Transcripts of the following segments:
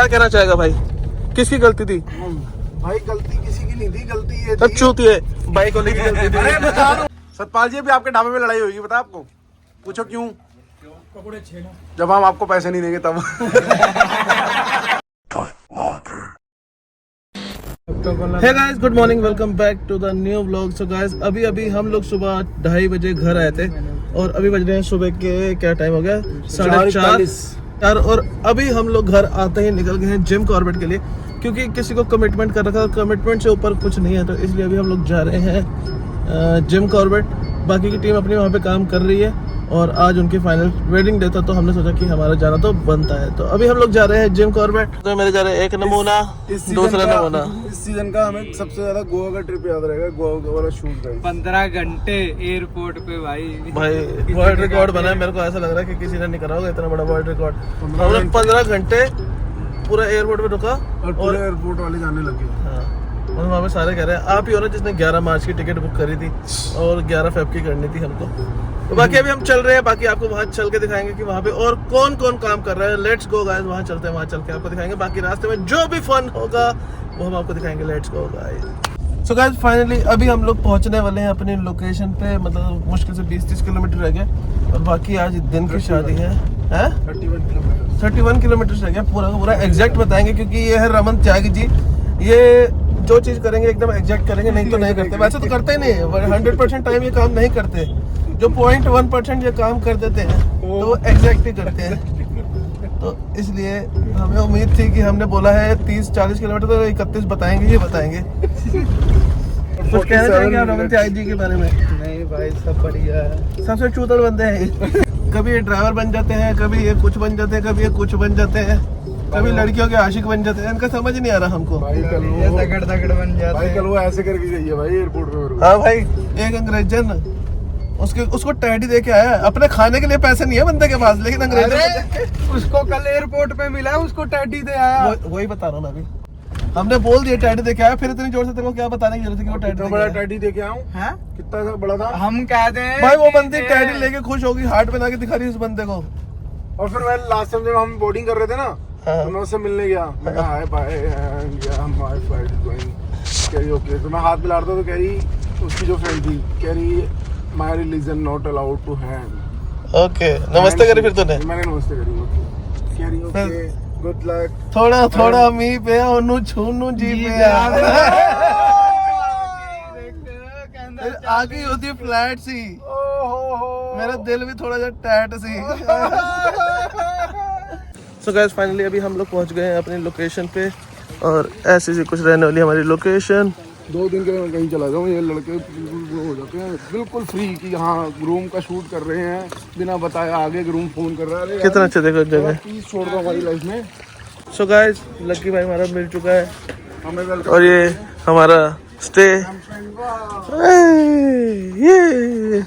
क्या कहना चाहेगा भाई, किसकी गलती थी? भाई गलती किसी की नहीं थी, गलती ये सब चूती है बाइक वाले की गलती थी। सतपाल जी अभी आपके ढाबे में लड़ाई होगी, पता आपको? पूछो क्यों? जब हम आपको पैसे नहीं देंगे तब। Hey guys, good morning, welcome back to the new vlog. So guys, अभी हम लोग सुबह 2:30 बजे घर आए थे और अभी बज रहे हैं सुबह के, क्या टाइम हो गया, 4:30। और अभी हम लोग घर आते ही निकल गए हैं जिम कॉर्बेट के लिए, क्योंकि किसी को कमिटमेंट कर रखा है, कमिटमेंट से ऊपर कुछ नहीं है, तो इसलिए अभी हम लोग जा रहे हैं जिम कॉर्बेट। बाकी की टीम अपनी वहाँ पे काम कर रही है और आज उनकी फाइनल वेडिंग डे था, तो हमने सोचा कि हमारा जाना तो बनता है। तो अभी हम लोग जा रहे हैं जिम कॉर्बेट। तो मेरे जा रहे हैं एक नमूना, दूसरा नमूना। इस सीजन का हमें सबसे ज्यादा गोवा का ट्रिप याद रहेगा, गोवा वाला शूट का। 15 घंटे एयरपोर्ट पे भाई वर्ल्ड रिकॉर्ड बना है। मेरे को ऐसा लग रहा है कि किसी ने नहीं करा होगा इतना बड़ा वर्ल्ड रिकॉर्ड। हमने 15 घंटे पूरा एयरपोर्ट पे रुका और पूरे एयरपोर्ट वाले जाने लगे। हाँ, और वहाँ पे सारे कह रहे हैं आप ही हो ना जिसने 11 मार्च की टिकट बुक करी थी और 11 फेब की करनी थी हमको। तो बाकी अभी हम चल रहे हैं, बाकी आपको वहाँ चल के दिखाएंगे कि वहाँ पे और कौन कौन काम कर रहा है। लेट्स गो गाइस, वहाँ चलते हैं, वहाँ चल के आपको दिखाएंगे। बाकी रास्ते में जो भी फन होगा वो हम आपको दिखाएंगे। Let's go guys. So guys, finally अभी हम लोग पहुँचने वाले हैं अपनी लोकेशन पे। मतलब मुश्किल से 20-30 किलोमीटर रह गए और बाकी आज दिन की शादी है। 31 किलोमीटर रह गया। पूरा पूरा एग्जैक्ट बताएंगे क्योंकि ये है रमन त्यागी जी। ये जो चीज करेंगे एकदम एग्जैक्ट करेंगे, नहीं तो नहीं करते। वैसे तो करते ही नहीं, 100% टाइम ये काम नहीं करते। जो 0.1% ये काम कर देते हैं तो वो एग्जैक्ट ही करते हैं। तो इसलिए हमें उम्मीद थी कि हमने बोला है 30-40 किलोमीटर, तो 31 बताएंगे ही बताएंगे। कुछ कहना चाहेंगे आप रमन त्यागी जी के बारे में? नहीं भाई, सब बढ़िया है। सबसे चूतड़ बंदे हैं। कभी ये ड्राइवर बन जाते हैं, कभी ये कुछ बन जाते हैं, कभी ये कुछ बन जाते हैं, कभी लड़कियों के आशिक बन जाते हैं। इनका समझ नहीं आ रहा हमको। भाई कल ये दगड़ बन जाते भाई हैं। कल वो ऐसे करके गई है भाई एयरपोर्ट पे। हाँ भाई, एक अंग्रेजन उसको टैडी दे के आया है। अपने खाने के लिए पैसे नहीं है बंदे के पास, लेकिन अंग्रेजन उसको कल एयरपोर्ट पे मिला, उसको टैडी दे आया। वही बता रहा हूँ मैं अभी। हमने बोल दिया टैडी दे के आया, फिर इतनी जोर से तेरे को क्या बताने की जरूरत है कि वो कितना बड़ा टैडी दे के आऊं? हैं? कितना बड़ा था? हम कहते हैं भाई वो बंदी टैडी लेके खुश होगी, हार्ट बना के दिखा रही है उस बंदे को। और फिर मैं लास्ट टाइम जब हम बोर्डिंग कर रहे थे ना, हाँ। तो मैं उससे मिलने गया। मैं कहा हाय बाय, हमारी फ्लाइट इज गोइंग। कह रही ओके। तो मैं हाथ मिला रहा था तो कह रही, उसकी जो फ्रेंड थी कह रही my religion not allowed to hand. Okay, नमस्ते करी फिर तूने? मैंने नमस्ते करी। ओके कह रही ओके गुड लक। थोड़ा मी पे ओनू छूनू जी पे आगे होती फ्लैट सी। मेरा दिल भी थोड़ा सा टैट सी। सो गाइस, फाइनली अभी हम लोग पहुंच गए हैं अपनी लोकेशन पे और ऐसी सी कुछ रहने वाली हमारी लोकेशन। 2 दिन के मैं कहीं चला जाऊँ, ये लड़के बिल्कुल हो जाते हैं बिल्कुल फ्री कि हाँ रूम का शूट कर रहे हैं, बिना बताए आगे रूम फोन कर रहा है। कितना अच्छा देखो जगह। प्लीज छोड़ दो हमारी लाइफ में। सो गाइस, लक्की भाई हमारा मिल चुका है हमें वेलकम। और ये हमारा स्टे। ये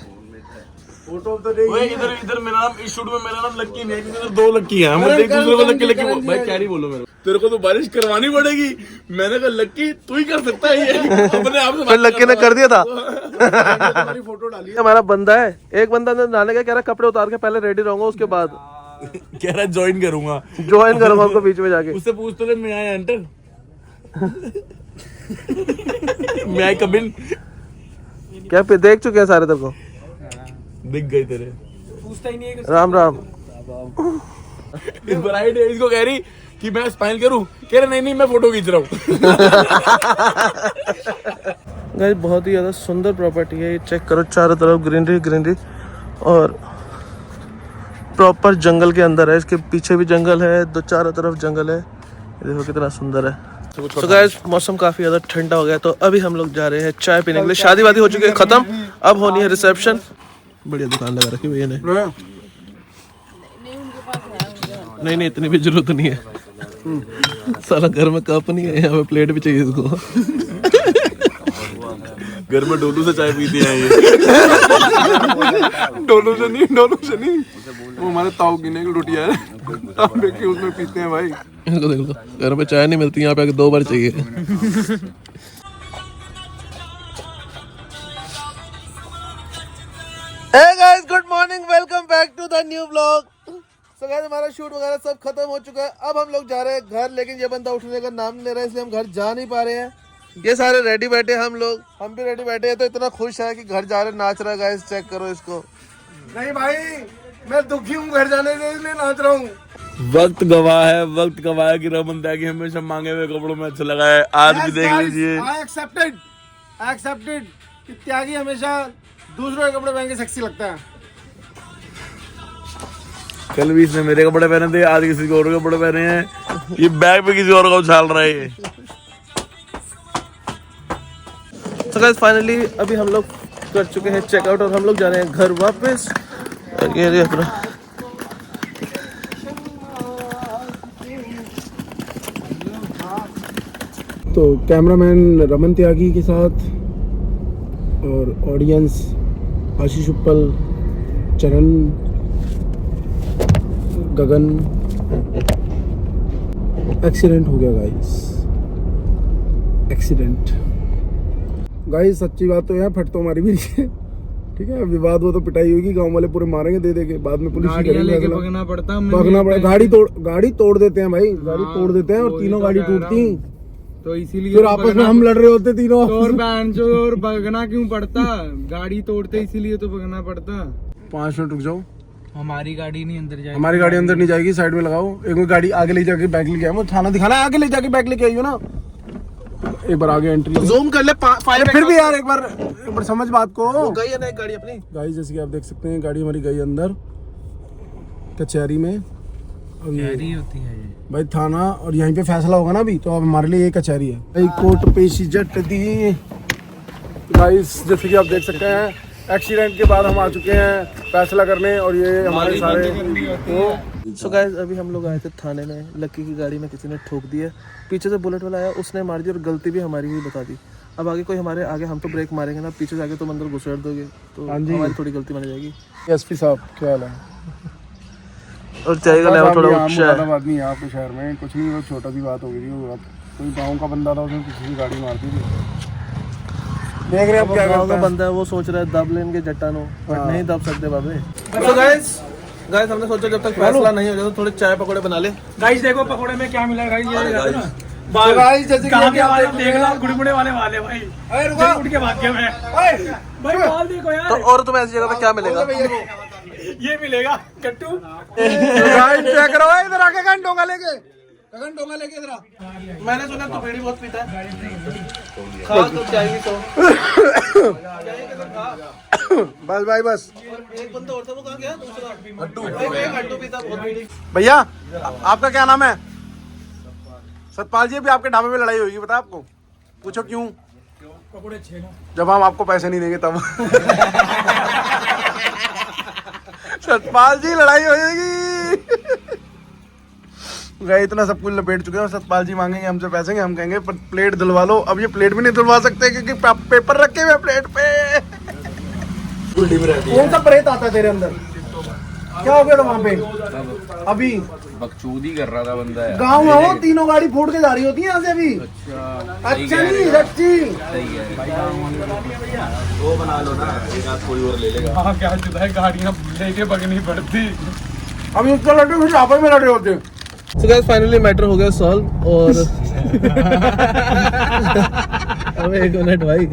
फोटो तो दे। इधर मेरा नाम इस शूट में मेरा नाम लक्की नहीं है, इधर 2 लक्की हैं। हम एक दूसरे को लक्की भाई क्या नहीं बोलो मेरे तेरे को तो बारिश करवानी पड़ेगी। मैंने कहा लक्की तू ही कर सकता है ये, अपने आप से। फिर लक्की ने कर दिया था। हमारी फोटो डाली। हमारा बंदा है, एक बंदा ने नहाने का कह रहा कपड़े उतार के पहले रेडी रहूंगा, उसके बाद कह रहा ज्वाइन करूंगा हमको बीच में जाके। उससे पूछ तो ले, मैं आया एंटर मैं आई कम इन। क्या पे देख चुके हैं सारे तेरे को? दिख गए तेरे। पूछता ही नहीं है। राम राम। इस ब्राइड इसको कह रही कि मैं स्माइल करूं, कह रहा नहीं मैं फोटो खींच रहा हूँ। गाइस, बहुत ही ज्यादा सुंदर प्रॉपर्टी है ये। चेक करो, चारों तरफ ग्रीनरी और प्रॉपर जंगल के अंदर है। इसके पीछे भी जंगल है, चारों तरफ जंगल है। देखो कितना सुंदर है। तो गाइस, मौसम काफी ज्यादा ठंडा हो गया, तो अभी हम लोग जा रहे हैं चाय पीने के लिए। शादी वादी हो चुकी है खत्म, अब होनी है रिसेप्शन। बढ़िया दुकान लगा रखी भैया ने। नहीं इतनी भी जरूरत नहीं है। साला घर में कप नहीं है, यहाँ पे प्लेट भी चाहिए इसको। घर में डोलू से चाय पीते हैं ये। डोलू से नहीं वो हमारे ताऊ गिने की रोटियां है, ताऊ लेके उसमें पीते हैं भाई। इनको देख लो, घर में चाय नहीं मिलती, यहाँ पे आके 2 बार चाहिए। Hey guys, good morning, welcome back to the new vlog. तो गाइस हमारा शूट वगैरह सब खत्म हो चुका है। अब हम लोग जा रहे हैं घर, लेकिन ये बंदा उठने का नाम नहीं ले रहा है, इसलिए हम घर जा नहीं पा रहे हैं। ये सारे रेडी बैठे, हम भी रेडी बैठे हैं, तो इतना खुश है कि घर जा रहे, नाच रहा है। गाइस चेक करो इसको। नहीं भाई, मैं दुखी हूँ घर जाने से, इसलिए नाच रहा हूँ। वक्त गवाह है, वक्त गवाह है कि रमन त्यागी हमेशा मांगे हुए कपड़ों में अच्छा लगा है। आज भी देख लीजिए। I accepted कि त्यागी हमेशा दूसरों के कपड़े पहन के सेक्सी लगता है। कल भी इसने मेरे कपड़े पहने थे, आज किसी और के कपड़े पहने हैं। ये बैग पे किसी और का उछाल रहा है ये। तो गाइस फाइनली अभी हम लोग कर चुके हैं चेकआउट और हम लोग जा रहे हैं घर वापस। ये अपना तो कैमरामैन रमन त्यागी के साथ और ऑडियंस आशीष उपल, चरण, गगन। एक्सीडेंट हो गया गाइस, सच्ची बात तो यहाँ फट तो हमारी भी नहीं है, ठीक है। विवाद हो तो पिटाई होगी, गांव वाले पूरे मारेंगे दे देके, बाद में पुलिस भगना पड़ता, गाड़ी तोड़ देते हैं भाई, गाड़ी तोड़ देते हैं और तीनों गाड़ी टूटती, तो इसीलिए फिर आपस में हम लड़ रहे होते तीनों। और बहन जो और भगना क्यों पड़ता, गाड़ी तोड़ते इसीलिए तो भगना पड़ता। 5 मिनट रुक जाओ, हमारी गाड़ी नहीं अंदर जाएगी। हमारी गाड़ी अंदर नहीं जाएगी, साइड में लगाओ। एक बार गाड़ी आगे ले जाके बैक लेके आओ, थाना दिखाना है, आगे ले जाके बैक लेके आइयो ना। एक बार आगे एंट्री जूम कर ले, फाइल फिर भी यार एक बार समझ बात को। गई है ना एक गाड़ी अपनी। गाइस जैसे कि आप देख सकते हैं, गाड़ी हमारी गई अंदर कचहरी में। अब ये होती है ये भाई थाना, और यहीं पे फैसला होगा ना अभी, तो अब हमारे लिए ये कचहरी है भाई। कोर्ट पेशी जट दी। गाइस जैसे कि आप देख सकते हैं, एक्सीडेंट के बाद हम आ चुके हैं फैसला करने, और ये हमारे सारे सो गाइस अभी हम लोग आए थे थाने में। लक्की की गाड़ी में किसी ने ठोक दिया, पीछे से बुलेट वाला आया, उसने मार दी और गलती भी हमारी ही बता दी। अब आगे कोई हमारे आगे, हम तो ब्रेक मारेंगे ना, पीछे जाके तुम अंदर घुसेड़ दोगे तो हमारी थोड़ी गलती मानी जाएगी। एसपी साहब क्या हाल है? और चाहिए थोड़ा आदमी है आपके शहर में, कुछ नहीं, वो छोटा सी बात हो गई थी। वो कोई गाँव का बंदा था, उसने किसी की गाड़ी मार दी थी। देख रहे हैं अब क्या गाँव का बंदा है, वो सोच रहा है दब लेंगे जट्टानो, बट नहीं दब सकते बाबे। तो गाइस हमने सोचा जब तक फैसला नहीं हो जाता तो थोड़े चाय पकौड़े बना ले। गाइस देखो पकोड़े में क्या मिला गाइस, ये गाइस जैसे कि आप देख लो गुड़मुड़े वाले भाई। उठ के भाग गया मैं भाई, बाल देखो यार। तो और तुम्हें ऐसी जगह पे क्या मिलेगा? ये मिलेगा कट्टू। गाइस चेक करो, इधर आके गन डोंगा लेके इधर आ। मैंने सुना तू बीड़ी बहुत पीता है, खा तो चाहिए तो। बस भाई बस। एक बंदा और था, वो कहाँ गया? दूसरा हड्डू पीता बहुत बीड़ी। भैया आपका क्या नाम है? सतपाल जी, अभी आपके ढाबे में लड़ाई होगी, पता आपको? पूछो क्यों? जब हम आपको पैसे नहीं देंगे तब। सतपाल जी लड़ाई हो जाएगी। गए इतना सब कुछ लपेट चुके हैं, सतपाल जी मांगेंगे हमसे पैसे, हम कहेंगे पर प्लेट दिलवा लो। अब ये प्लेट भी नहीं दिलवा सकते क्योंकि पेपर रखे हुए प्लेट पे। कौन सा प्रेत आता है तेरे अंदर? क्या हो गया था वहाँ पे? अभी बकचोदी कर रहा था बंदा यार। गाँव में हो, तीनों गाड़ी फूट के जा रही होती है यहाँ से अभी। अच्छा नहीं सच्ची। वो बना लो ना, कोई और ले लेगा। हाँ क्या जुदा है, गाड़ियाँ लेके भगनी पड़ती। अभी उसका लड़े फिर आपस में लड़े होते। So guys फाइनली मैटर हो गया सॉल्व। और अबे एक मिनट भाई,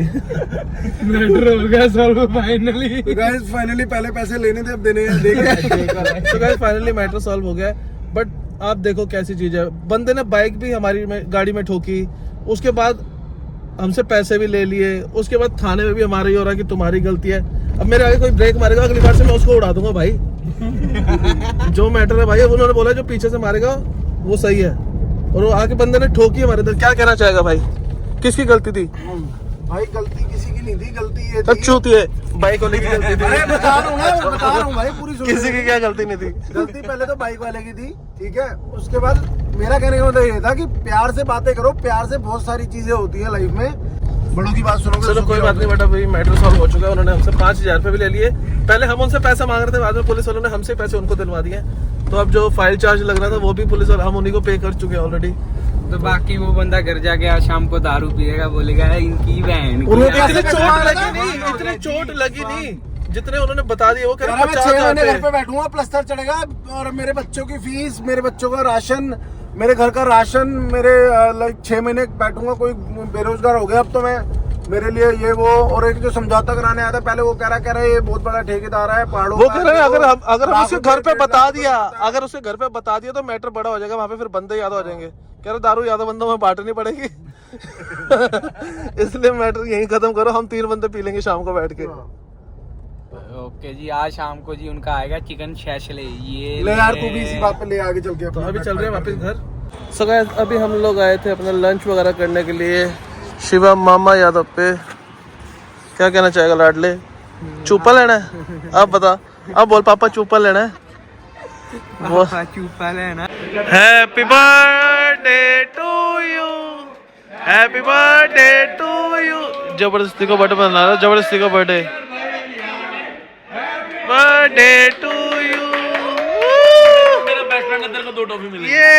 मैटर हो गया सॉल्व फाइनली। गाइस फाइनली पहले पैसे लेने थे, अब देने हैं, देखे। तो गाइस फाइनली मैटर सॉल्व हो गया। बट आप देखो कैसी चीज है, बंदे ने बाइक भी हमारी गाड़ी में ठोकी, उसके बाद हमसे पैसे भी ले लिए, उसके बाद थाने में भी हमारा ही हो रहा कि तुम्हारी गलती है। अब मेरे आगे कोई ब्रेक मारेगा, अगली बार से मैं उसको उड़ा दूंगा भाई। जो मैटर है भाई, उन्होंने बोला जो पीछे से मारेगा वो सही है, और वो आके बंदे ने ठोकी हमारे इधर। क्या कहना चाहेगा भाई, किसकी गलती थी? भाई गलती किसी की नहीं थी, गलती ये सब चूती है, बाइक वाले की गलती थी। अरे बता रहा हूँ भाई, पूरी सुनो। किसी की क्या गलती नहीं थी? गलती पहले तो बाइक वाले की थी, ठीक है। उसके बाद मेरा कहने का मतलब ये था कि प्यार से बातें करो, प्यार से बहुत सारी चीजें होती है लाइफ में, बड़ों की बात सुनोगे। चलो कोई बात नहीं, बट अभी मैटर सॉल्व हो चुका है। उन्होंने हमसे 5,000 रुपए भी ले लिए। पहले हम उनसे पैसा मांग रहे थे, बाद में पुलिस वालों ने हमसे पैसे उनको दिलवा दिए। तो अब जो फाइल चार्ज लग रहा था वो भी पुलिस वाले, हम उन्हीं को पे कर चुके हैं ऑलरेडी। तो बाकी वो बंदा घर जाके आज शाम को दारू पिएगा, बोलेगा इनकी बहन इतनी चोट लगी नहीं, जितने उन्होंने बता दिए वो कह रहे मैं 6 महीने घर 50,000 पे बैठूंगा, प्लस्तर चढ़ेगा और मेरे बच्चों की फीस, मेरे बच्चों का राशन, मेरे घर का राशन, मेरे लाइक 6 महीने बैठूंगा। कोई बेरोजगार हो गया अब तो मैं, मेरे लिए ये वो। और एक जो समझौता कराने आया था पहले, वो कह रहा है ये बहुत बड़ा ठेकेदार है पहाड़ों वो का, कह रहे हैं अगर हम उसके लाखों घर पे रुपए बता लाखों दिया, रुपए अगर उसके घर पे बता दिया तो मैटर बड़ा हो जाएगा, वहाँ पे फिर बंदे याद हो जाएंगे। कह रहे दारू यादव बंदों में बांटनी पड़ेगी। इसलिए मैटर यहीं खत्म करो, हम 3 बंदे पी लेंगे शाम को बैठ के। ओके जी, आज शाम को जी उनका आएगा चिकन शैशले। ये ले यार, तू भी इसी बात पे ले आगे चल के तो अभी चल रहे हैं वापस घर। सो गाइस अभी हम लोग आए थे अपना लंच वगैरह करने के लिए शिवा मामा यादव पे। क्या कहना चाहेगा लाडले? चूपा लेना है? अब बता, अब बोल पापा चूपा लेना है? वो चूपा लेना। Happy birthday to you, happy birthday to you. जबरदस्ती को बर्थडे बना रहा, जबरदस्ती को बर्थडे टू यू। मेरा बेस्ट फ्रेंड अंदर को 2 टॉफी मिली। ये